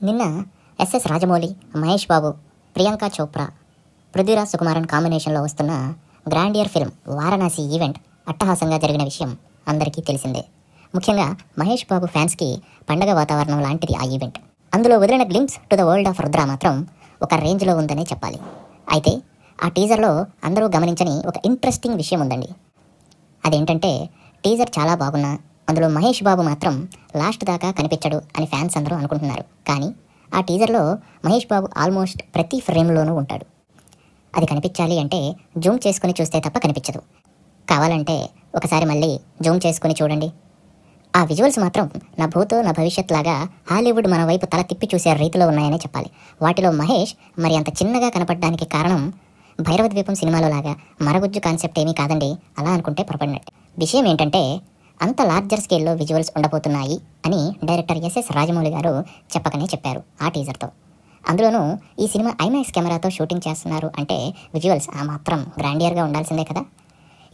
నిన్న ఎస్ఎస్ రాజమౌళి, మహేష్ బాబు, ప్రియాంక చోప్రా, పృథ్వీరాజ్ సుకుమారన్ కాంబినేషన్లో వస్తున్న గ్రాండియర్ ఫిల్మ్ వారణాసి ఈవెంట్ అట్టహాసంగా జరిగిన విషయం అందరికీ తెలిసిందే. ముఖ్యంగా మహేష్ బాబు ఫ్యాన్స్కి పండగ వాతావరణం లాంటిది ఆ ఈవెంట్. అందులో వదిలిన glimpse to the world of Rudra మాత్రం ఒక రేంజ్లో ఉందనే చెప్పాలి. అయితే ఆ టీజర్లో అందరూ గమనించని ఒక ఇంట్రెస్టింగ్ విషయం ఉందండి. అదేంటంటే టీజర్ చాలా బాగున్నా అందులో మహేష్ బాబు మాత్రం లాస్ట్ దాకా కనిపించడు అని ఫ్యాన్స్ అందరూ అనుకుంటున్నారు. కానీ ఆ టీజర్లో మహేష్ బాబు ఆల్మోస్ట్ ప్రతి ఫ్రేమ్లోనూ ఉంటాడు. అది కనిపించాలి అంటే జూమ్ చేసుకుని చూస్తే తప్ప కనిపించదు. కావాలంటే ఒకసారి మళ్ళీ జూమ్ చేసుకుని చూడండి. ఆ విజువల్స్ మాత్రం నా భూతో నా భవిష్యత్ లాగా హాలీవుడ్ మన వైపు తల తిప్పి చూసే రీతిలో ఉన్నాయనే చెప్పాలి. వాటిలో మహేష్ మరి అంత చిన్నగా కనపడడానికి కారణం భైరవ ద్వీపం సినిమాలో లాగా మరగుజ్జు కాన్సెప్ట్ ఏమీ కాదండి. అలా అనుకుంటే పొరపడినట్టే. విషయం ఏంటంటే అంత లార్జర్ స్కేల్లో విజువల్స్ ఉండబోతున్నాయి అని డైరెక్టర్ ఎస్ఎస్ రాజమౌళి గారు చెప్పకనే చెప్పారు ఆ టీజర్తో. అందులోనూ ఈ సినిమా ఐమాక్స్ కెమెరాతో షూటింగ్ చేస్తున్నారు అంటే విజువల్స్ ఆ మాత్రం గ్రాండియర్గా ఉండాల్సిందే కదా.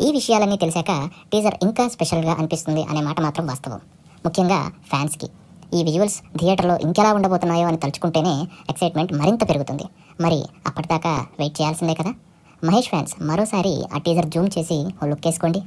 ఈ విషయాలన్నీ తెలిసాక టీజర్ ఇంకా స్పెషల్గా అనిపిస్తుంది అనే మాట మాత్రం వాస్తవం. ముఖ్యంగా ఫ్యాన్స్కి ఈ విజువల్స్ థియేటర్లో ఇంకెలా ఉండబోతున్నాయో అని తలుచుకుంటేనే ఎక్సైట్మెంట్ మరింత పెరుగుతుంది. మరి అప్పటిదాకా వెయిట్ చేయాల్సిందే కదా. మహేష్ ఫ్యాన్స్ మరోసారి ఆ టీజర్ జూమ్ చేసి ఓ లుక్ వేసుకోండి.